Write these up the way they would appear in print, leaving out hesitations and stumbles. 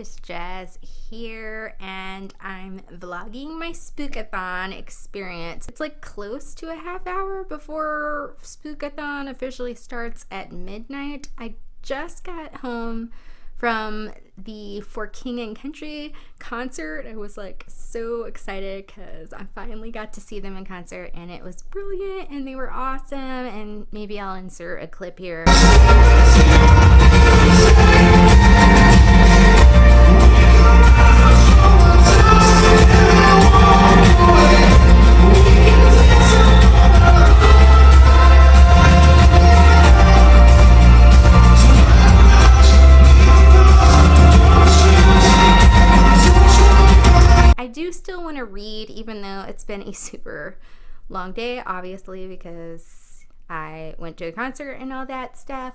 Artist Jazz here, and I'm vlogging my Spookathon experience. It's like close to a half hour before Spookathon officially starts at midnight. I just got home from the For King and Country concert. I was like so excited because I finally got to see them in concert, and it was brilliant and they were awesome. And maybe I'll insert a clip here. Still want to read, even though it's been a super long day, obviously, because I went to a concert and all that stuff,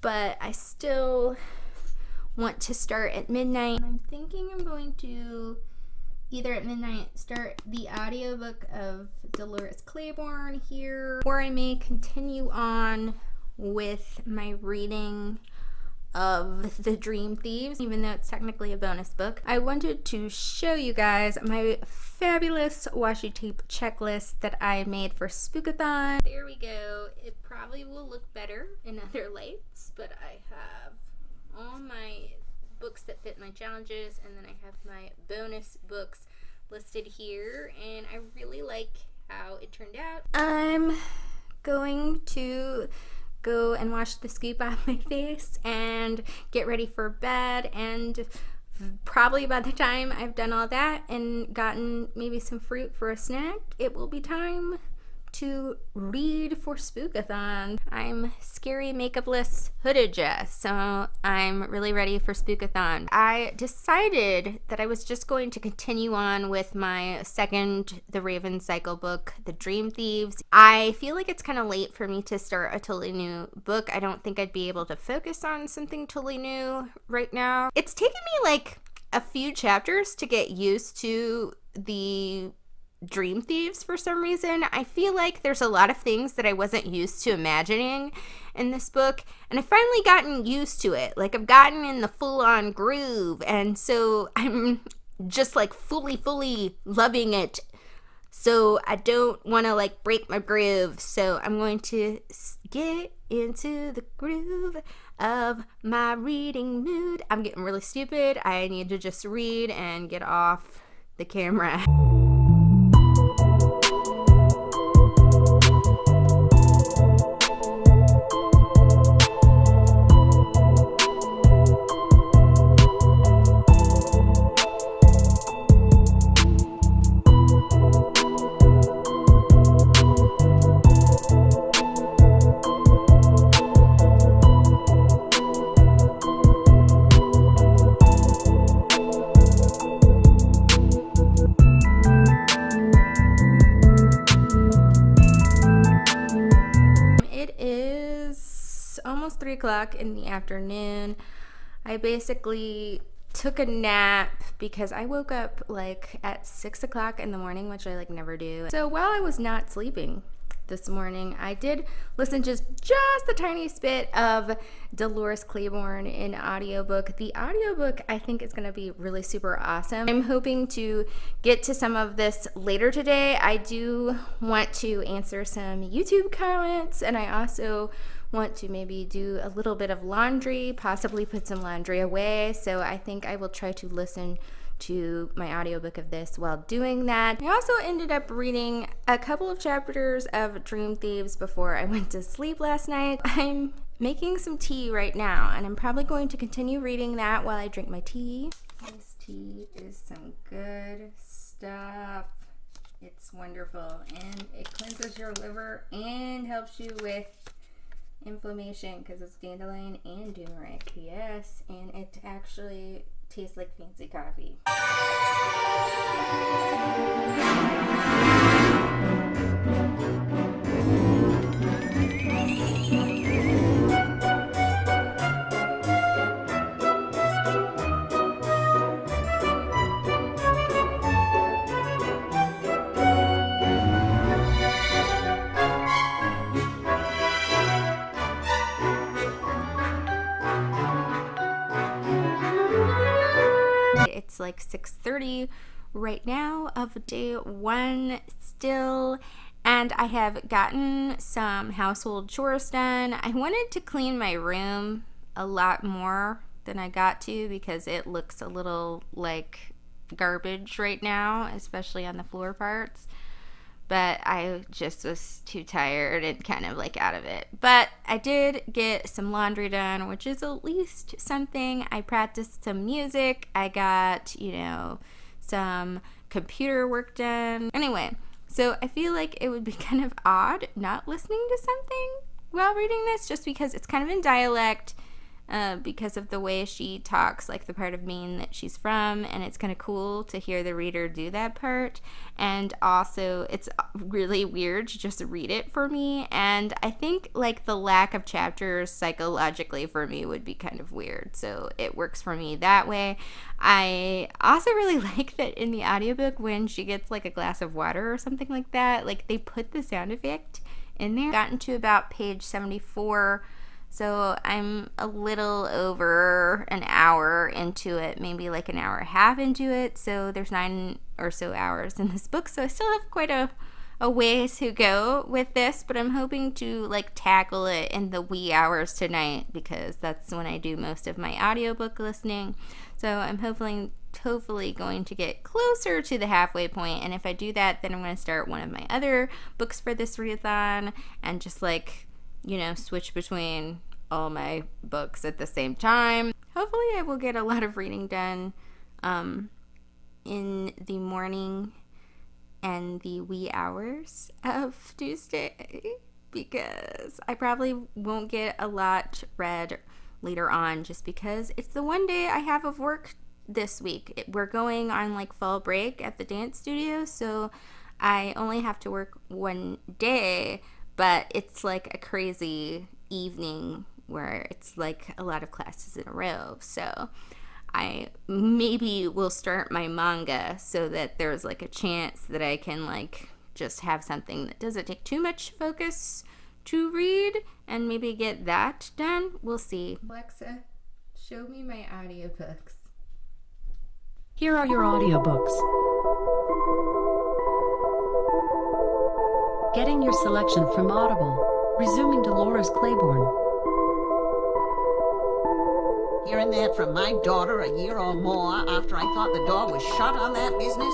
but I still want to start at midnight. I'm thinking I'm going to either at midnight start the audiobook of Dolores Claiborne here, or I may continue on with my reading of The Dream Thieves, even though it's technically a bonus book. I wanted to show you guys my fabulous washi tape checklist that I made for Spookathon. There we go. It probably will look better in other lights, but I have all my books that fit my challenges, and then I have my bonus books listed here, and I really like how it turned out. I'm going to go and wash the scoop off my face and get ready for bed, and probably by the time I've done all that and gotten maybe some fruit for a snack, it will be time to read for Spookathon. I'm scary makeupless hooded Jess, so I'm really ready for Spookathon. I decided that I was just going to continue on with my second The Raven Cycle book, The Dream Thieves. I feel like it's kind of late for me to start a totally new book. I don't think I'd be able to focus on something totally new right now. It's taken me like a few chapters to get used to the Dream Thieves for some reason. I feel like there's a lot of things that I wasn't used to imagining in this book, and I've finally gotten used to it. Like, I've gotten in the full-on groove, and so I'm just like fully loving it. So I don't want to like break my groove, so I'm going to get into the groove of my reading mood. I'm getting really stupid. I need to just read and get off the camera. Almost 3 o'clock in the afternoon. I basically took a nap because I woke up like at 6 o'clock in the morning, which I like never do. So while I was not sleeping this morning, I did listen to just the tiniest bit of Dolores Claiborne in audiobook. The audiobook I think is going to be really super awesome. I'm hoping to get to some of this later today. I do want to answer some YouTube comments, and I also want to maybe do a little bit of laundry, possibly put some laundry away. So I think I will try to listen to my audiobook of this while doing that. I also ended up reading a couple of chapters of Dream Thieves before I went to sleep last night. I'm making some tea right now, and I'm probably going to continue reading that while I drink my tea. This tea is some good stuff. It's wonderful, and it cleanses your liver and helps you with inflammation because it's dandelion and turmeric. Yes, and it actually tastes like fancy coffee. like 6:30 right now of day 1 still, and I have gotten some household chores done. I wanted to clean my room a lot more than I got to because it looks a little like garbage right now, especially on the floor parts. But I just was too tired and kind of like out of it. But I did get some laundry done, which is at least something. I practiced some music. I got, some computer work done. Anyway, so I feel like it would be kind of odd not listening to something while reading this, just because it's kind of in dialect. Because of the way she talks, like the part of Maine that she's from, and it's kind of cool to hear the reader do that part. And also, it's really weird to just read it for me, and I think like the lack of chapters psychologically for me would be kind of weird, so it works for me that way. I also really like that in the audiobook when she gets like a glass of water or something like that, like they put the sound effect in there. Gotten to about page 74. So I'm a little over an hour into it, maybe like an hour and a half into it. So there's 9 or so hours in this book. So I still have quite a way to go with this, but I'm hoping to like tackle it in the wee hours tonight because that's when I do most of my audiobook listening. So I'm hopefully going to get closer to the halfway point. And if I do that, then I'm going to start one of my other books for this readathon and just like, switch between all my books at the same time. Hopefully I will get a lot of reading done in the morning and the wee hours of Tuesday because I probably won't get a lot read later on just because it's the one day I have of work this week. We're going on like fall break at the dance studio, so I only have to work one day, but it's like a crazy evening where it's like a lot of classes in a row. So I maybe will start my manga so that there's like a chance that I can like just have something that doesn't take too much focus to read and maybe get that done. We'll see. Alexa, show me my audiobooks. Here are your audiobooks. Getting your selection from Audible. Resuming Dolores Claiborne. Hearing that from my daughter a year or more after I thought the door was shut on that business?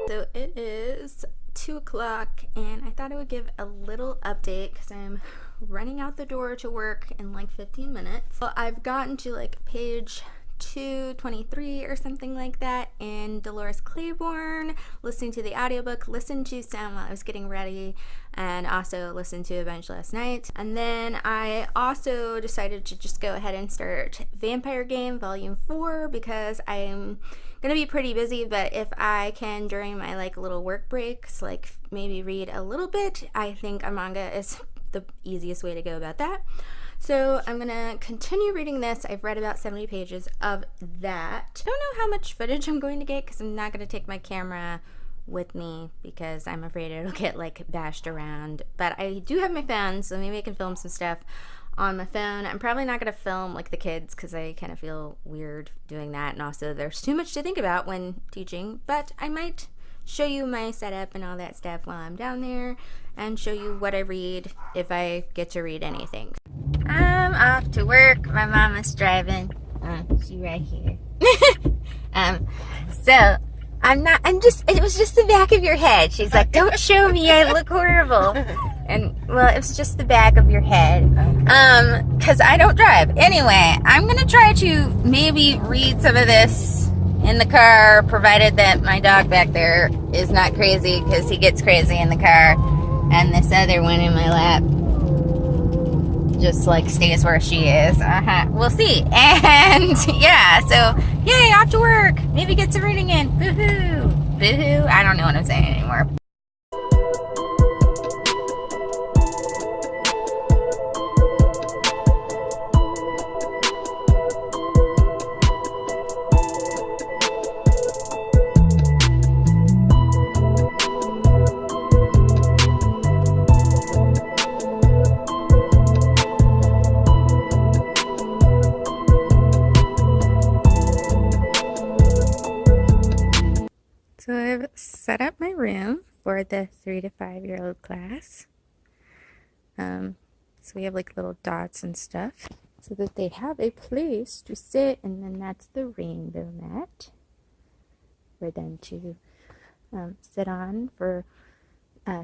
So it is 2 o'clock and I thought I would give a little update because I'm running out the door to work in like 15 minutes. Well, I've gotten to like page 223 or something like that in Dolores Claiborne, listening to the audiobook, listened to some while I was getting ready, and also listened to a bunch last night. And then I also decided to just go ahead and start Vampire Game Volume 4 because I'm gonna be pretty busy, but if I can during my like little work breaks like maybe read a little bit, I think a manga is the easiest way to go about that. So I'm gonna continue reading this. I've read about 70 pages of that. I don't know how much footage I'm going to get because I'm not gonna take my camera with me because I'm afraid it'll get like bashed around, but I do have my phone, so maybe I can film some stuff on my phone. I'm probably not gonna film like the kids because I kind of feel weird doing that, and also there's too much to think about when teaching, but I might show you my setup and all that stuff while I'm down there and show you what I read if I get to read anything. I'm off to work. My mama's driving. She's right here. So it was just the back of your head. She's like, don't show me, I look horrible. And well, it was just the back of your head. Cause I don't drive. Anyway, I'm gonna try to maybe read some of this in the car, provided that my dog back there is not crazy, because he gets crazy in the car, and this other one in my lap just like stays where she is. We'll see. And yeah, so yay, off to work. Maybe get some reading in. Boo-hoo. Boo-hoo. I don't know what I'm saying anymore. set up my room for the 3 to 5-year-old class. So we have like little dots and stuff so that they have a place to sit, and then that's the rainbow mat for them to sit on for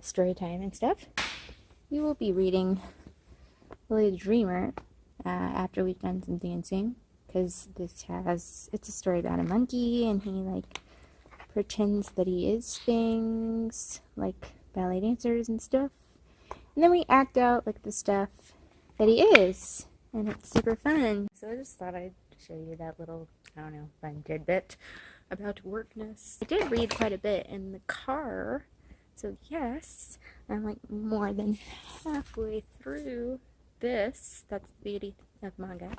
story time and stuff. We will be reading Lily the Dreamer after we've done some dancing, because it's a story about a monkey, and he like pretends that he is things like ballet dancers and stuff, and then we act out like the stuff that he is, and it's super fun. So I just thought I'd show you that little, I don't know, fun tidbit about workness. I did read quite a bit in the car, so yes, I'm like more than halfway through this. That's the beauty of manga.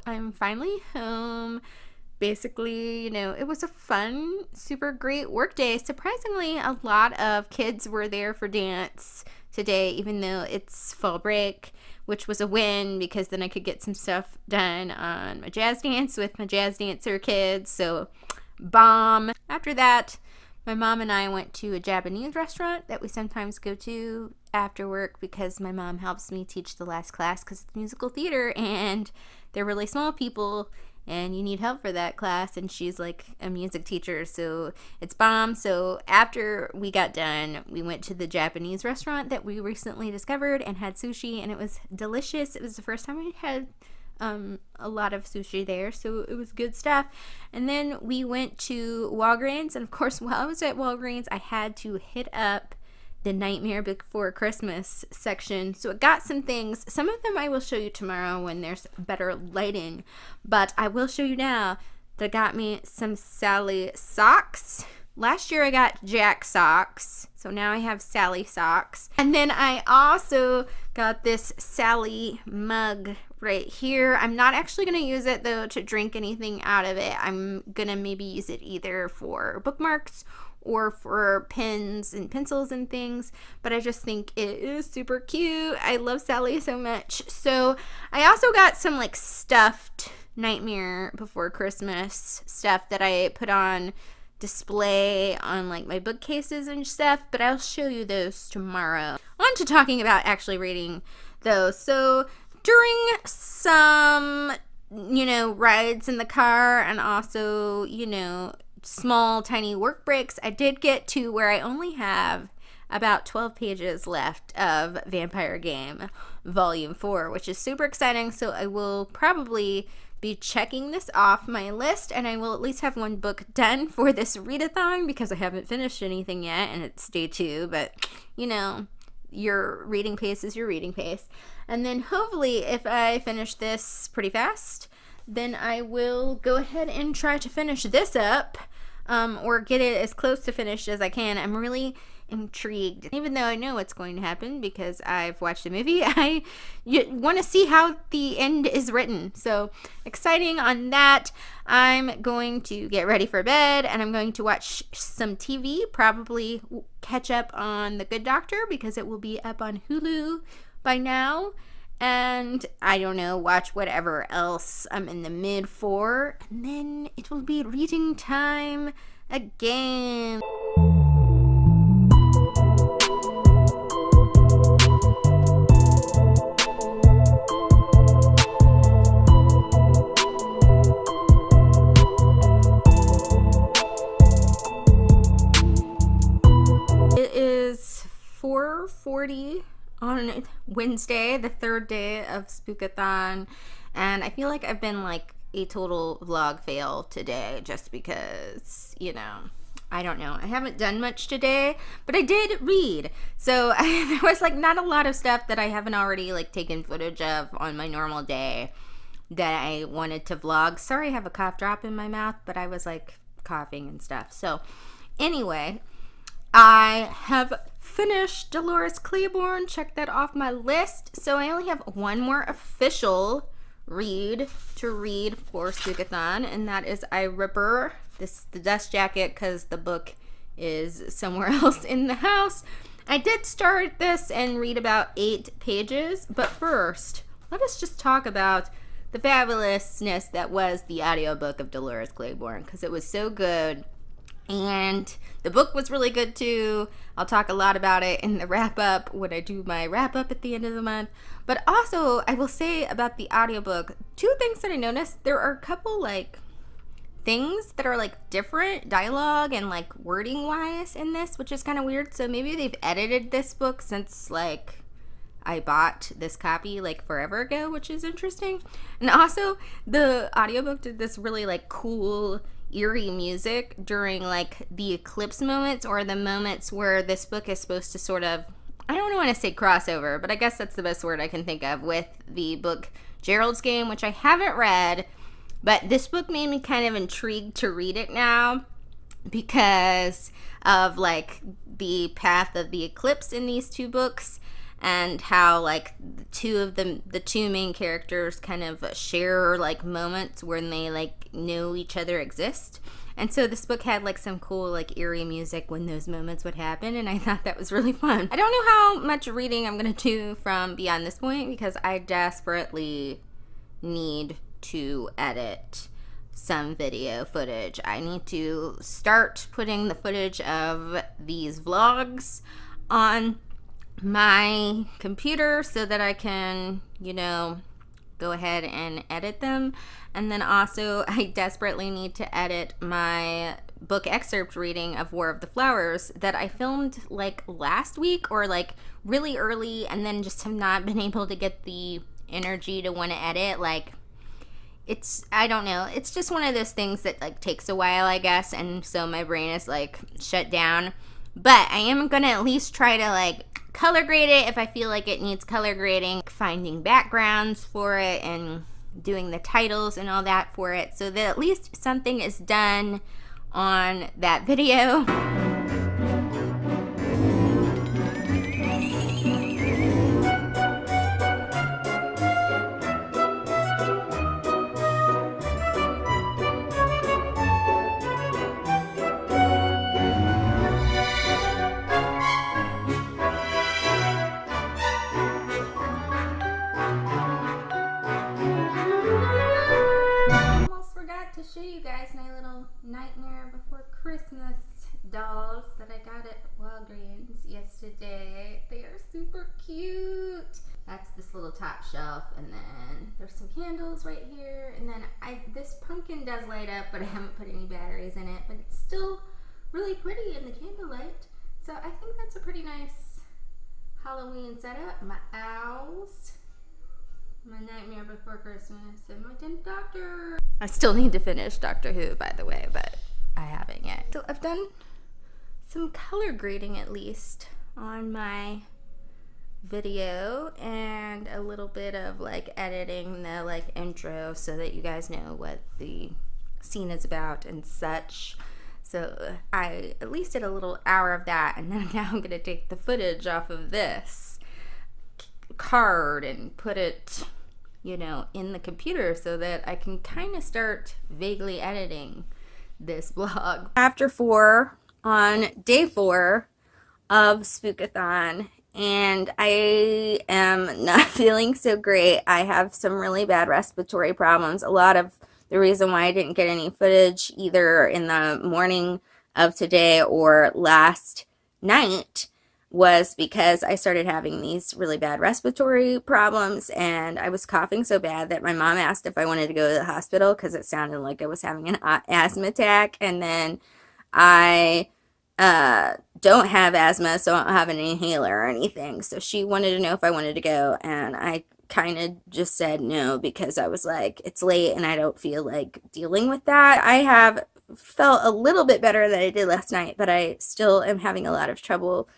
I'm finally home. Basically, you know, it was a fun, super great work day. Surprisingly, a lot of kids were there for dance today, even though it's fall break, which was a win because then I could get some stuff done on my jazz dance with my jazz dancer kids. So, bomb. After that, my mom and I went to a Japanese restaurant that we sometimes go to after work because my mom helps me teach the last class because it's musical theater and they're really small people and you need help for that class, and she's like a music teacher, so it's bomb. So after we got done, we went to the Japanese restaurant that we recently discovered and had sushi, and it was delicious. It was the first time I had a lot of sushi there, so it was good stuff. And then we went to Walgreens, and of course while I was at Walgreens I had to hit up the Nightmare Before Christmas section, so it got some things. Some of them I will show you tomorrow when there's better lighting, but I will show you now that got me some Sally socks. Last year I got Jack socks, so now I have Sally socks. And then I also got this Sally mug right here. I'm not actually going to use it though to drink anything out of it. I'm going to maybe use it either for bookmarks or for pens and pencils and things, but I just think it is super cute. I love Sally so much. So I also got some like stuffed Nightmare Before Christmas stuff that I put on display on like my bookcases and stuff, but I'll show you those tomorrow. On to talking about actually reading those. So during some, rides in the car and also, small tiny work breaks, I did get to where I only have about 12 pages left of Vampire Game Volume 4, which is super exciting. So I will probably be checking this off my list, and I will at least have one book done for this readathon because I haven't finished anything yet, and it's day 2, but your reading pace is your reading pace. And then hopefully if I finish this pretty fast, then I will go ahead and try to finish this up, or get it as close to finished as I can. I'm really intrigued, even though I know what's going to happen because I've watched the movie. I want to see how the end is written, so exciting on that. I'm going to get ready for bed and I'm going to watch some TV, probably catch up on The Good Doctor because it will be up on Hulu by now, and I don't know, watch whatever else I'm in the mood for, and then it will be reading time again. It is 4:40 on Wednesday, the 3rd day of Spookathon, and I feel like I've been like a total vlog fail today just because, I don't know. I haven't done much today, but I did read. So there was like not a lot of stuff that I haven't already like taken footage of on my normal day that I wanted to vlog. Sorry I have a cough drop in my mouth, but I was like coughing and stuff. So anyway, I have finished Dolores Claiborne, check that off my list. So I only have one more official read to read for Spookathon, and that is I Ripper, the Dust Jacket, because the book is somewhere else in the house. I did start this and read about 8 pages, but first, let us just talk about the fabulousness that was the audiobook of Dolores Claiborne, because it was so good. And the book was really good too. I'll talk a lot about it in the wrap up when I do my wrap up at the end of the month. But also, I will say about the audiobook, two things that I noticed. There are a couple like things that are like different dialogue and like wording wise in this, which is kind of weird. So maybe they've edited this book since like I bought this copy like forever ago, which is interesting. And also the audiobook did this really like cool eerie music during like the eclipse moments, or the moments where this book is supposed to sort of, I don't want to say crossover, but I guess that's the best word I can think of, with the book Gerald's Game, which I haven't read, but this book made me kind of intrigued to read it now because of like the path of the eclipse in these two books, and how like the two main characters kind of share like moments when they like know each other exist. And so this book had like some cool like eerie music when those moments would happen, and I thought that was really fun. I don't know how much reading I'm gonna do from beyond this point because I desperately need to edit some video footage. I need to start putting the footage of these vlogs on my computer so that I can, you know, go ahead and edit them. And then also I desperately need to edit my book excerpt reading of War of the Flowers that I filmed like last week or like really early, and then just have not been able to get the energy to want to edit. Like I don't know, it's just one of those things that like takes a while, I guess, and so my brain is like shut down. But I am gonna at least try to like color grade it if I feel like it needs color grading, finding backgrounds for it and doing the titles and all that for it, so that at least something is done on that video. To show you guys my little Nightmare Before Christmas dolls that I got at Walgreens yesterday. They are super cute. That's this little top shelf, and then there's some candles right here, and then this pumpkin does light up, but I haven't put any batteries in it, but it's still really pretty in the candlelight. So I think that's a pretty nice Halloween setup. My owls, my Nightmare Before Christmas, and my 10th Doctor. I still need to finish Doctor Who, by the way, but I haven't yet. So I've done some color grading at least on my video, and a little bit of like editing the like intro so that you guys know what the scene is about and such. So I at least did a little hour of that, and then now I'm gonna take the footage off of this card and put it, you know, in the computer so that I can kind of start vaguely editing this vlog. After 4 on day 4 of Spookathon, and I am not feeling so great. I have some really bad respiratory problems. A lot of the reason why I didn't get any footage either in the morning of today or last night was because I started having these really bad respiratory problems, and I was coughing so bad that my mom asked if I wanted to go to the hospital because it sounded like I was having an asthma attack. And then I don't have asthma, so I don't have an inhaler or anything. So she wanted to know if I wanted to go, and I kind of just said no because I was like, it's late and I don't feel like dealing with that. I have felt a little bit better than I did last night, but I still am having a lot of trouble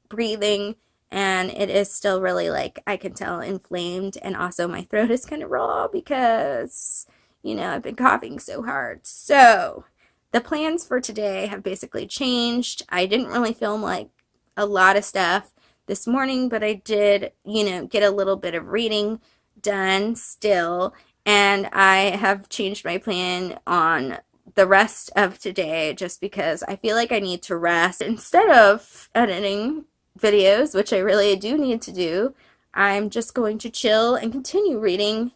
breathing, and it is still really, like, I can tell, inflamed, and also my throat is kind of raw because, you know, I've been coughing so hard. So the plans for today have basically changed. I didn't really film like a lot of stuff this morning, but I did, you know, get a little bit of reading done still, and I have changed my plan on the rest of today just because I feel like I need to rest. Instead of editing videos, which I really do need to do, I'm just going to chill and continue reading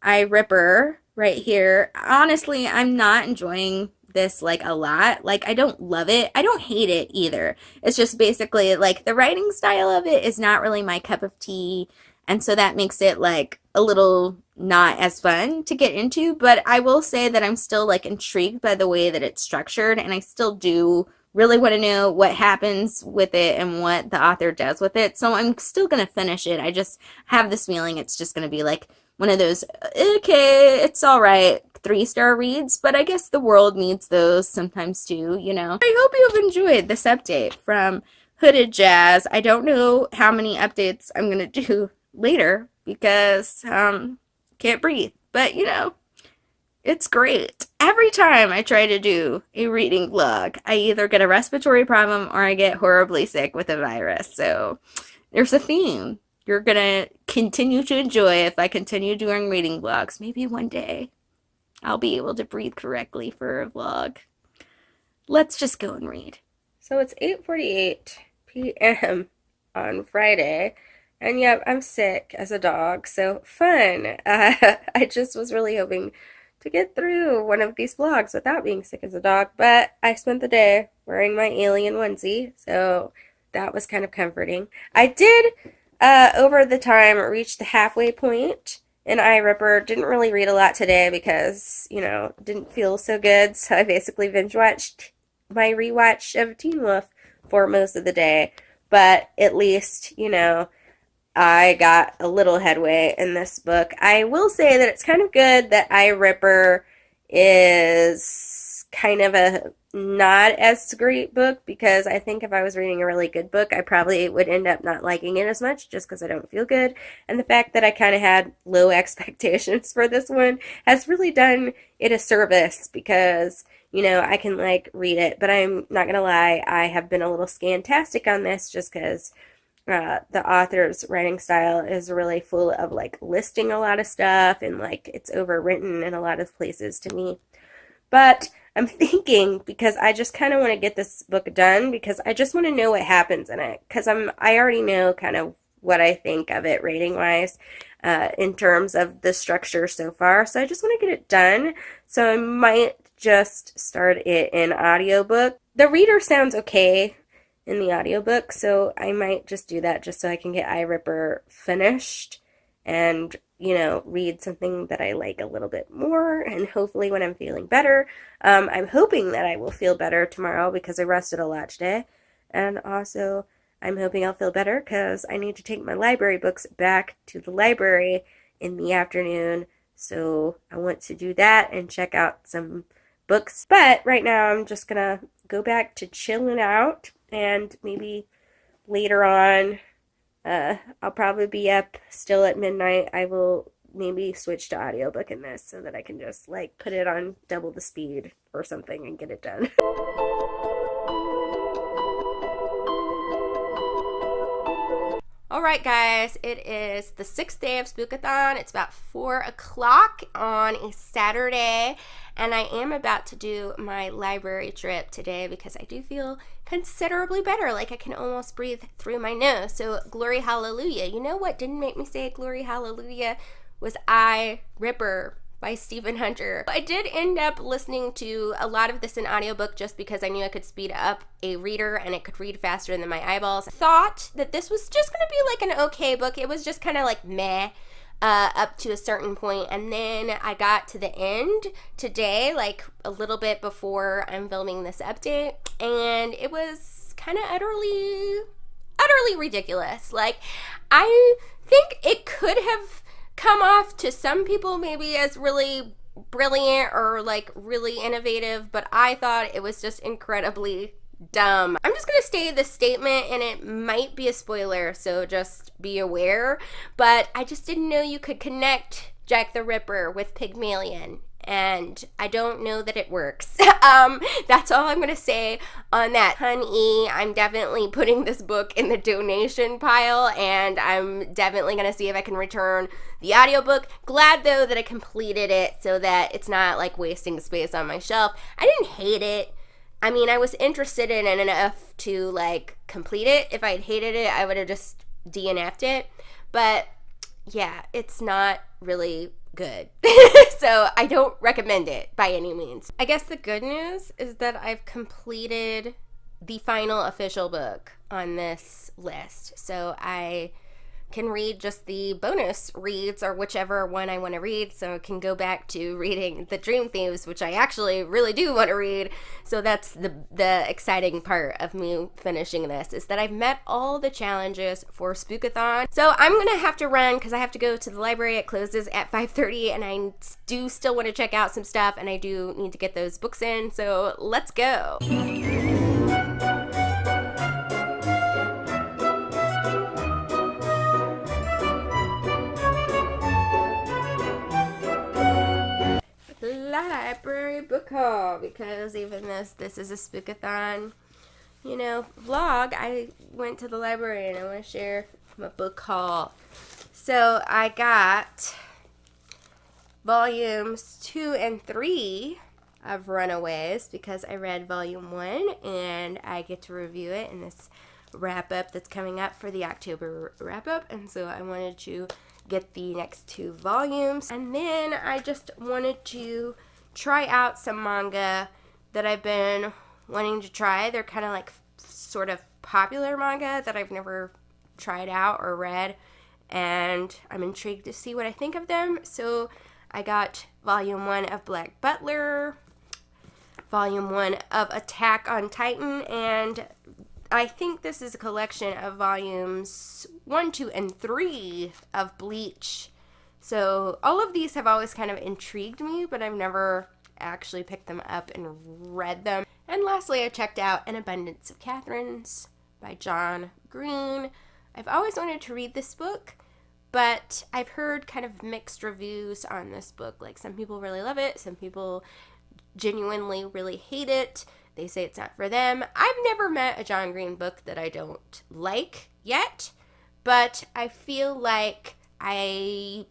I Ripper right here. Honestly, I'm not enjoying this like a lot. Like, I don't love it. I don't hate it either. It's just basically like the writing style of it is not really my cup of tea. And so that makes it like a little not as fun to get into. But I will say that I'm still like intrigued by the way that it's structured. And I still do really want to know what happens with it and what the author does with it. So I'm still going to finish it. I just have this feeling it's just going to be like one of those, okay, it's all right, 3-star reads, but I guess the world needs those sometimes too, you know. I hope you've enjoyed this update from Hooded Jazz. I don't know how many updates I'm going to do later because can't breathe, but you know, it's great. Every time I try to do a reading vlog, I either get a respiratory problem or I get horribly sick with a virus. So there's a theme you're going to continue to enjoy if I continue doing reading vlogs. Maybe one day I'll be able to breathe correctly for a vlog. Let's just go and read. So it's 8:48 p.m. on Friday. And yep, I'm sick as a dog. So fun. I just was really hoping to get through one of these vlogs without being sick as a dog. But I spent the day wearing my alien onesie. So that was kind of comforting. I did... over the time, reached the halfway point, and I Ripper didn't really read a lot today because, you know, didn't feel so good, so I basically binge-watched my rewatch of Teen Wolf for most of the day, but at least, you know, I got a little headway in this book. I will say that it's kind of good that I Ripper is kind of a not as great book, because I think if I was reading a really good book, I probably would end up not liking it as much just because I don't feel good. And the fact that I kind of had low expectations for this one has really done it a service, because, you know, I can like read it, but I'm not gonna lie, I have been a little scantastic on this just because the author's writing style is really full of like listing a lot of stuff, and like it's overwritten in a lot of places to me. But I'm thinking, because I just kind of want to get this book done, because I just want to know what happens in it, because I already know kind of what I think of it rating-wise in terms of the structure so far, so I just want to get it done, so I might just start it in audiobook. The reader sounds okay in the audiobook, so I might just do that just so I can get iRipper finished and, you know, read something that I like a little bit more, and hopefully when I'm feeling better. I'm hoping that I will feel better tomorrow because I rested a lot today, and also I'm hoping I'll feel better because I need to take my library books back to the library in the afternoon, so I want to do that and check out some books. But right now I'm just gonna go back to chilling out, and maybe later on I'll probably be up still at midnight. I will maybe switch to audiobook in this so that I can just like put it on double the speed or something and get it done. Alright guys, it is the 6th day of Spookathon. It's about 4 o'clock on a Saturday, and I am about to do my library trip today because I do feel considerably better, like I can almost breathe through my nose. So glory hallelujah. You know what didn't make me say glory hallelujah was I Ripper by Stephen Hunter. I did end up listening to a lot of this in audiobook just because I knew I could speed up a reader and it could read faster than my eyeballs. I thought that this was just going to be like an okay book. It was just kind of like meh up to a certain point, and then I got to the end today, like a little bit before I'm filming this update, and it was kind of utterly ridiculous. Like, I think it could have come off to some people maybe as really brilliant or like really innovative, but I thought it was just incredibly dumb. I'm just gonna say this statement, and it might be a spoiler, so just be aware, but I just didn't know you could connect Jack the Ripper with Pygmalion, and I don't know that it works. That's all I'm gonna say on that. Honey, I'm definitely putting this book in the donation pile, and I'm definitely gonna see if I can return the audiobook. Glad though that I completed it so that it's not like wasting space on my shelf. I didn't hate it. I mean, I was interested in it enough to like complete it. If I'd hated it, I would have just DNF'd it. But yeah, it's not really good. So I don't recommend it by any means. I guess the good news is that I've completed the final official book on this list. So I can read just the bonus reads or whichever one I want to read. So I can go back to reading The Dream Thieves, which I actually really do want to read. So that's the exciting part of me finishing this, is that I've met all the challenges for Spookathon. So I'm going to have to run because I have to go to the library. It closes at 5:30 and I do still want to check out some stuff and I do need to get those books in. So let's go. Library book haul, because even this is a Spookathon, vlog. I went to the library and I want to share my book haul. So I got volumes 2 and 3 of Runaways because I read volume 1 and I get to review it in this wrap up that's coming up for the October wrap up, and so I wanted to get the next 2 volumes. And then I just wanted to try out some manga that I've been wanting to try. They're kind of like sort of popular manga that I've never tried out or read, and I'm intrigued to see what I think of them. So I got volume 1 of Black Butler, volume 1 of Attack on Titan, and I think this is a collection of volumes 1, 2, and 3 of Bleach. So all of these have always kind of intrigued me, but I've never actually picked them up and read them. And lastly, I checked out An Abundance of Catherines by John Green. I've always wanted to read this book, but I've heard kind of mixed reviews on this book. Like, some people really love it, some people genuinely really hate it. They say it's not for them. I've never met a John Green book that I don't like yet, but I feel like I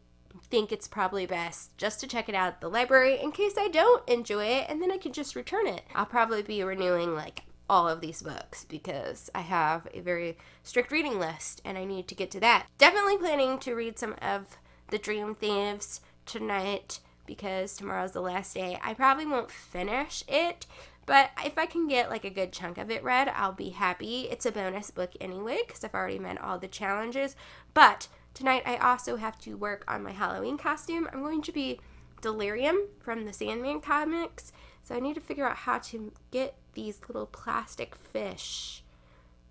think it's probably best just to check it out at the library in case I don't enjoy it, and then I can just return it. I'll probably be renewing like all of these books because I have a very strict reading list and I need to get to that. Definitely planning to read some of The Dream Thieves tonight because tomorrow's the last day. I probably won't finish it, but if I can get like a good chunk of it read, I'll be happy. It's a bonus book anyway because I've already met all the challenges. But tonight I also have to work on my Halloween costume. I'm going to be Delirium from the Sandman comics. So I need to figure out how to get these little plastic fish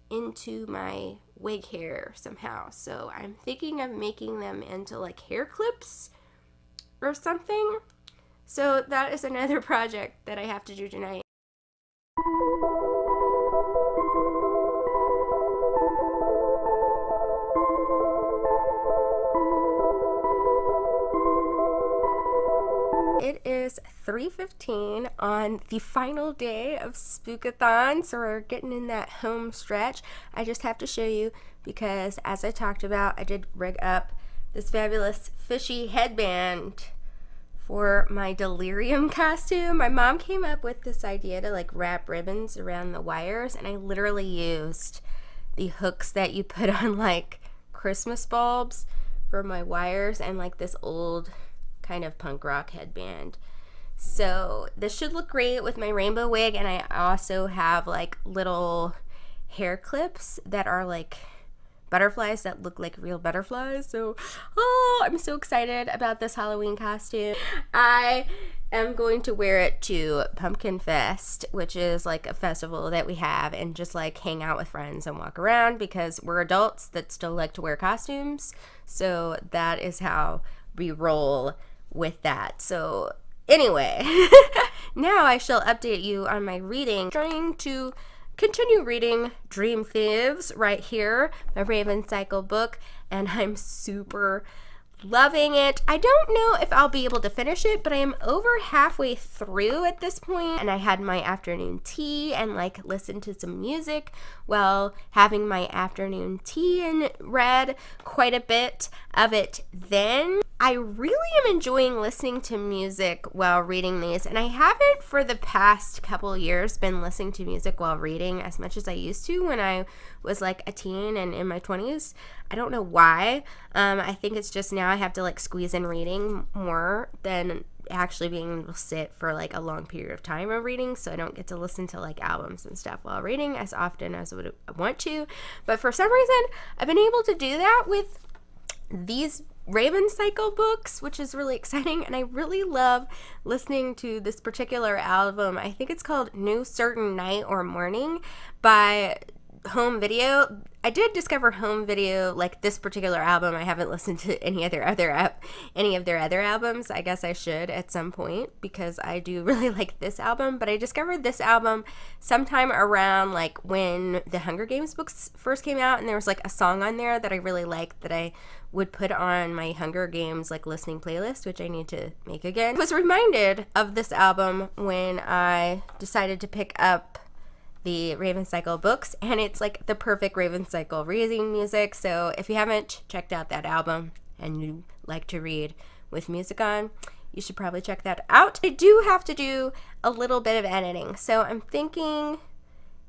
into my wig hair somehow. So I'm thinking of making them into like hair clips or something. So that is another project that I have to do tonight. It is 3:15 on the final day of Spookathon, so we're getting in that home stretch. I just have to show you because, as I talked about, I did rig up this fabulous fishy headband for my Delirium costume. My mom came up with this idea to like wrap ribbons around the wires, and I literally used the hooks that you put on like Christmas bulbs for my wires and like this old kind of punk rock headband. So this should look great with my rainbow wig, and I also have like little hair clips that are like butterflies that look like real butterflies. So I'm so excited about this Halloween costume. I am going to wear it to Pumpkin Fest, which is like a festival that we have, and just like hang out with friends and walk around because we're adults that still like to wear costumes. So that is how we roll with that. So anyway, now I shall update you on my reading. Trying to continue reading Dream Thieves right here, my Raven Cycle book, and I'm super loving it. I don't know if I'll be able to finish it, but I am over halfway through at this point, and I had my afternoon tea and like listened to some music while having my afternoon tea and read quite a bit of it then. I really am enjoying listening to music while reading these, and I haven't for the past couple years been listening to music while reading as much as I used to when I was like a teen and in my 20s. I don't know why. I think it's just now now I have to like squeeze in reading more than actually being able to sit for like a long period of time of reading, so I don't get to listen to like albums and stuff while reading as often as I would want to. But for some reason I've been able to do that with these Raven Cycle books, which is really exciting, and I really love listening to this particular album. I think it's called New Certain Night or Morning by Home Video. I did discover Home Video, like this particular album. I haven't listened to any of their other albums. I guess I should at some point, because I do really like this album. But I discovered this album sometime around like when the Hunger Games books first came out, and there was like a song on there that I really liked that I would put on my Hunger Games like listening playlist, which I need to make again. I was reminded of this album when I decided to pick up the Raven Cycle books, and it's like the perfect Raven Cycle reading music. So if you haven't checked out that album and you like to read with music on, you should probably check that out. I do have to do a little bit of editing, so I'm thinking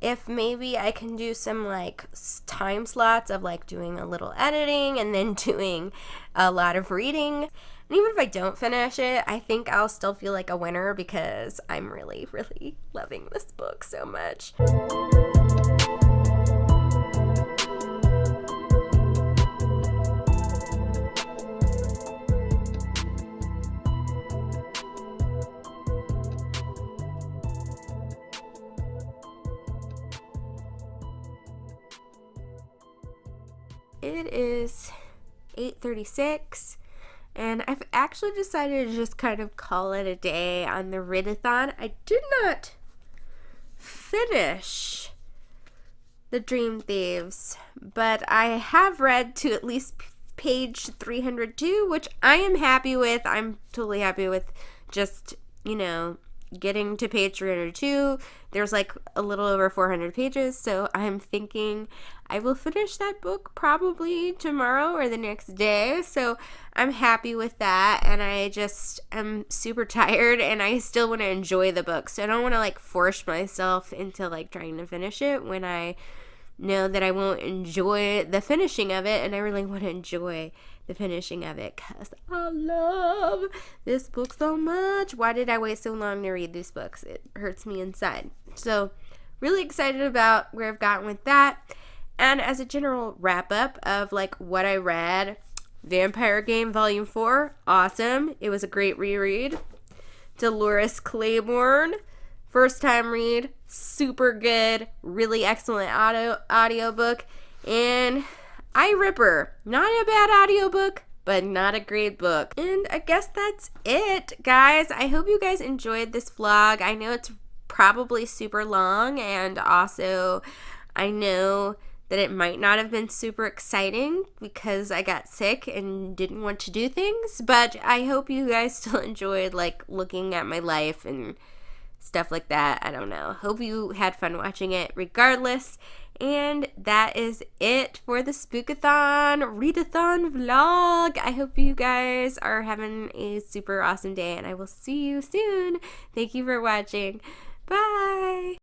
if maybe I can do some like time slots of like doing a little editing and then doing a lot of reading. And even if I don't finish it, I think I'll still feel like a winner, because I'm really, really loving this book so much. It is 8:36. And I've actually decided to just kind of call it a day on the readathon. I did not finish The Dream Thieves, but I have read to at least page 302, which I am happy with. I'm totally happy with just, getting to page 302. There's like a little over 400 pages, so I'm thinking I will finish that book probably tomorrow or the next day. So I'm happy with that, and I just am super tired, and I still want to enjoy the book. So I don't want to like force myself into like trying to finish it when I know that I won't enjoy the finishing of it, and I really want to enjoy the finishing of it because I love this book so much. Why did I wait so long to read these books? It hurts me inside. So really excited about where I've gotten with that. And as a general wrap up of like what I read, Vampire Game Volume 4, awesome. It was a great reread. Dolores Claiborne, first time read, super good, really excellent audiobook. And I Ripper, not a bad audiobook, but not a great book. And I guess that's it, guys. I hope you guys enjoyed this vlog. I know it's probably super long, and also I know that it might not have been super exciting because I got sick and didn't want to do things, but I hope you guys still enjoyed like looking at my life and stuff like that. I don't know. Hope you had fun watching it regardless. And that is it for the Spookathon readathon vlog. I hope you guys are having a super awesome day, and I will see you soon. Thank you for watching. Bye.